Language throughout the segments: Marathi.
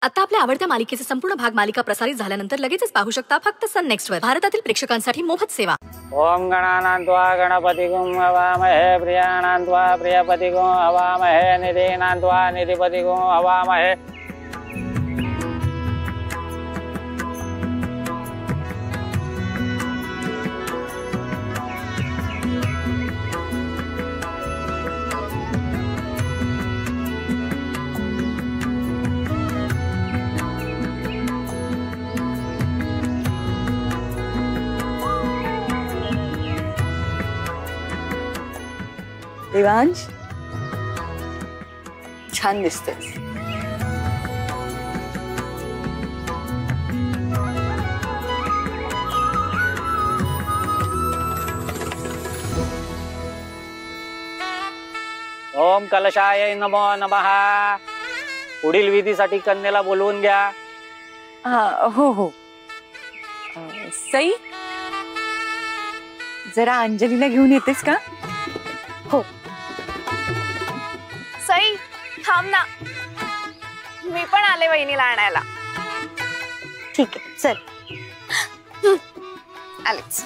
आता आपल्या आवडत्या मालिकेचे संपूर्ण भाग मालिका प्रसारित झाल्यानंतर लगेचच पाहू शकता फक्त सन नेक्स्ट वर. भारतातील प्रेक्षकांसाठी मोफत सेवा. ओम गणानान्त्वा गणपतिगुं हवामहे प्रियाणान्त्वा प्रियपतिगुं हवामहे निधीनान्त्वा निधिपतिगुं हवामहे. देवांश छान दिसतेस. ओम कलशाय नमो नमः. पुढील विधीसाठी कन्येला बोलवून घ्या. हो हो. सई जरा अंजलीला घेऊन येतेस का? हो. सई थांब ना, मी पण आले वहिनीला आणायला. ठीक आहे चल. आलेच.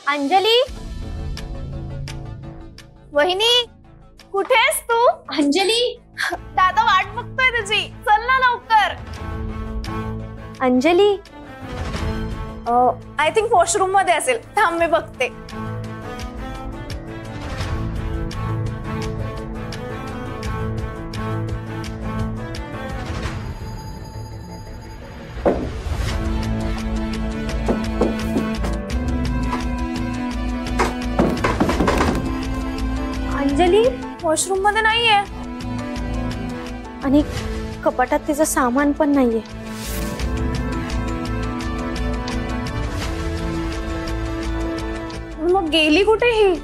अंजली, वहिनी कुठे आहेस तू? अंजली, दादा वाट बघतोय तुझी, चल ना लवकर. अंजली आय थिंक वॉशरूम मध्ये असेल, थांब मी बघते. अंजली वॉशरूम मध्ये नाहीये आणि कपाटात तिचं सामान पण नाहीये. मग गेली कुठे ही?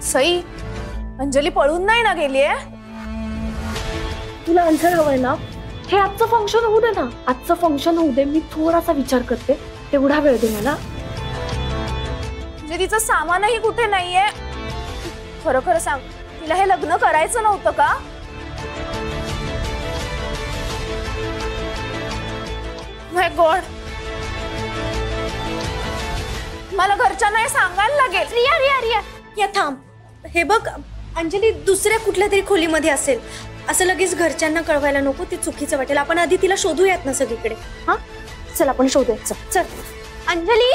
सई, अंजली पळून नाही ना गेलीये? तुला आन्सर हवंय ना? हे आजचं फंक्शन होऊ दे ना, आजचं फंक्शन होऊ दे. मी थोडासा विचार करते, तेवढा वेळ दे मला. म्हणजे तिचं सामानही कुठे नाहीये? खरं खरं सांग, तिला हे लग्न करायचं नव्हतं का? माय गॉड, मला घरच्यांना हे सांगायला लागेल. रिया रिया रिया या थांब. हे बघ अंजली दुसऱ्या कुठल्या तरी खोलीमध्ये असेल. असं लगेच घरच्यांना कळवायला नको, ते चुकीचं वाटेल. आपण आधी तिला शोधूयात ना सगळीकडे. हा चल आपण शोधूयात. चल चल. अंजली,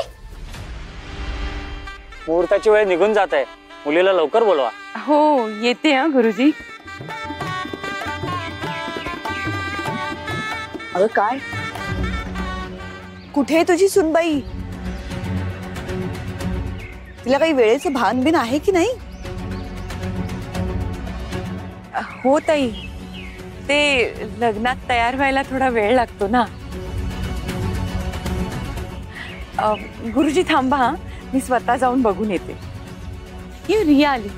मुहूर्ताची वेळ निघून जात आहे, मुलीला लवकर बोलवा. हो येते हा गुरुजी. अगं काय, कुठे आहे तुझी सुनबाई? तिला काही वेळेचं भान बिन आहे की नाही? हो ताई, ते लग्नात तयार व्हायला थोडा वेळ लागतो ना. गुरुजी थांबा हा, मी स्वतः जाऊन बघून येते. ही रिया आली.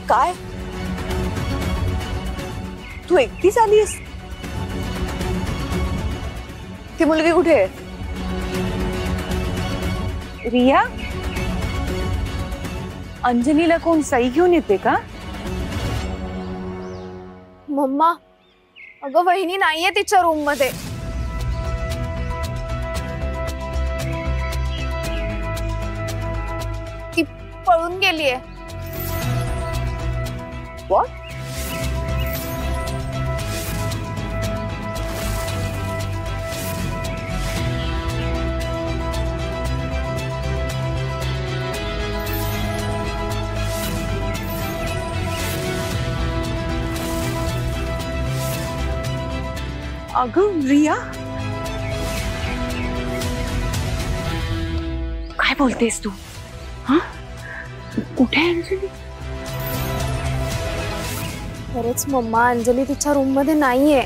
काय तू एकटीच आलीस? ती मुलगी कुठे आहे? रिया, अंजलीला कोण सई घेऊन येते का? मम्मा, अगं वहिनी नाहीये तिच्या रूम मध्ये. ती पळून गेलीये. What? अगं रिया, काय बोलतेस तू? हा, कुठे आहे अंजली? खरंच मम्मा, अंजली तिच्या रूम मध्ये नाहीये.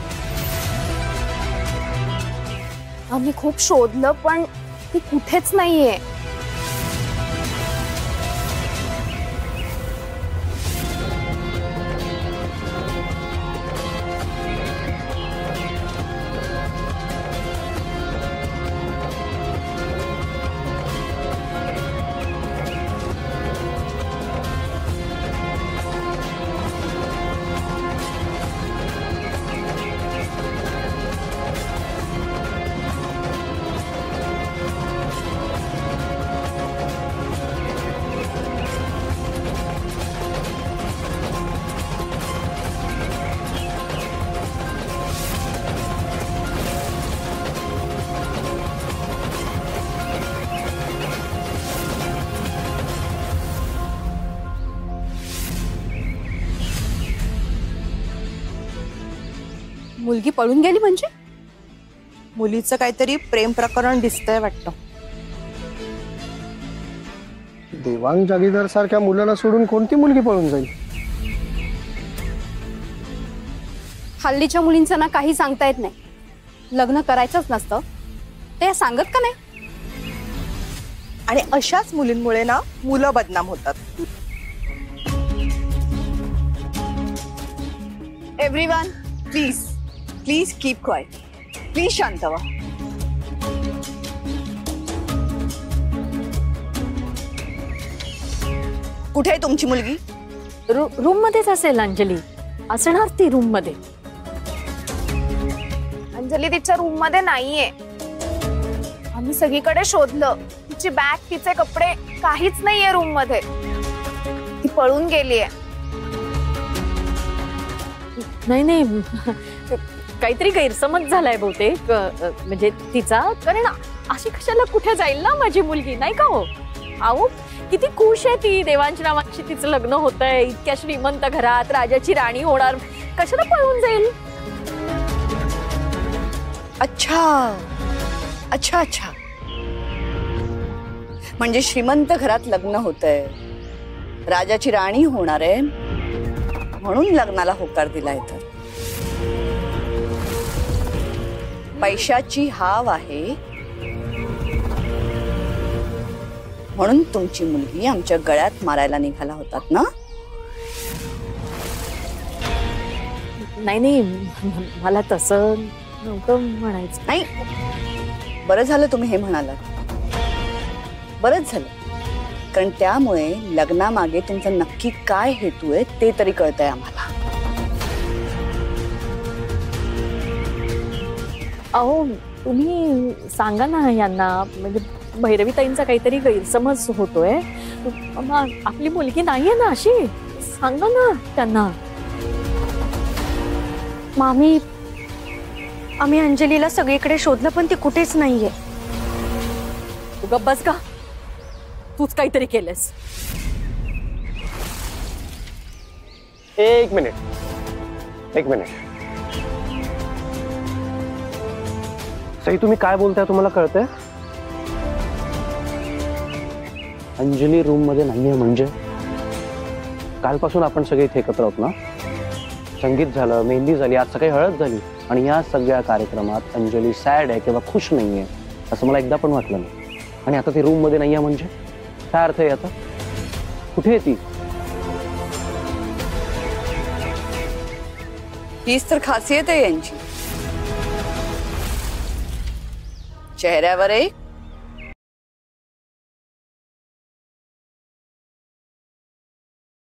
आम्ही खूप शोधलं पण ती कुठेच नाहीये. मुलगी पळून गेली म्हणजे? मुलीचं काहीतरी प्रेम प्रकरण दिसतंय वाटतं. देवांग जागीदार सारख्या मुलाला सोडून कोणती मुलगी पळून जाईल? हल्लीच्या मुलींचं ना काही सांगता येत नाही. लग्न करायचंच नसतं ते सांगत का नाही? आणि अशाच मुलींमुळे ना मुलं बदनाम होतात. Everyone please please keep quiet. Please शांत व्हा. कुठे आहे तुमची मुलगी? रूम मध्येच असेल अंजली. असणार ती रूम मध्ये. अंजली तिच्या रूम मध्ये नाहीये. आम्ही सगळीकडे शोधलं. तिची बॅग तिचे कपडे काहीच नाहीये रूम मध्ये. ती पळून गेलीये. नाही काहीतरी गैरसमज झालाय बहुतेक. म्हणजे तिचा. कारण अशी कशाला कुठे जाईल ना माझी मुलगी, नाही का हो? अहो किती खुश आहे ती. देवांश रावांशी तिचं लग्न होतंय. इतक्या श्रीमंत घरात राजाची राणी होणार. कशाला पळून जाईल? अच्छा अच्छा अच्छा. म्हणजे श्रीमंत घरात लग्न होतंय, राजाची राणी होणार आहे म्हणून लग्नाला होकार दिलाय. तर पैशाची हाव आहे म्हणून तुमची मुलगी आमच्या गळ्यात मारायला निघाला होतात ना? नाही मला तसं नव्हतं म्हणायचं. नाही, बरं झालं तुम्ही हे म्हणालात. बरंच झालं. कारण त्यामुळे लग्नामागे तुमचा नक्की काय हेतू आहे ते तरी कळतंय आम्हाला. अहो तुम्ही सांगा ना यांना. म्हणजे भैरवीताईंचा काहीतरी गैरसमज होतोय. आपली मुलगी नाहीये ना अशी. सांगा ना त्यांना. मामी, आम्ही अंजलीला सगळीकडे शोधलं पण ती कुठेच नाहीये. तू गप्प बस का. तूच काहीतरी केलंस. एक मिनिट. सई तुम्ही काय बोलताय तुम्हाला कळतंय? अंजली रूम मध्ये नाहीये म्हणजे? कालपासून आपण सगळे इथे एकत्र आहोत ना. संगीत झालं, मेहंदी झाली, आज सकाळी हळद झाली. आणि या सगळ्या कार्यक्रमात अंजली सॅड आहे किंवा खुश नाहीये असं मला एकदा पण वाटलं नाही. आणि आता ती रूम मध्ये नाहीये म्हणजे काय अर्थ आहे आता? कुठे आहे ती? हीच तर खासियत आहे यांची. चेहऱ्यावर एक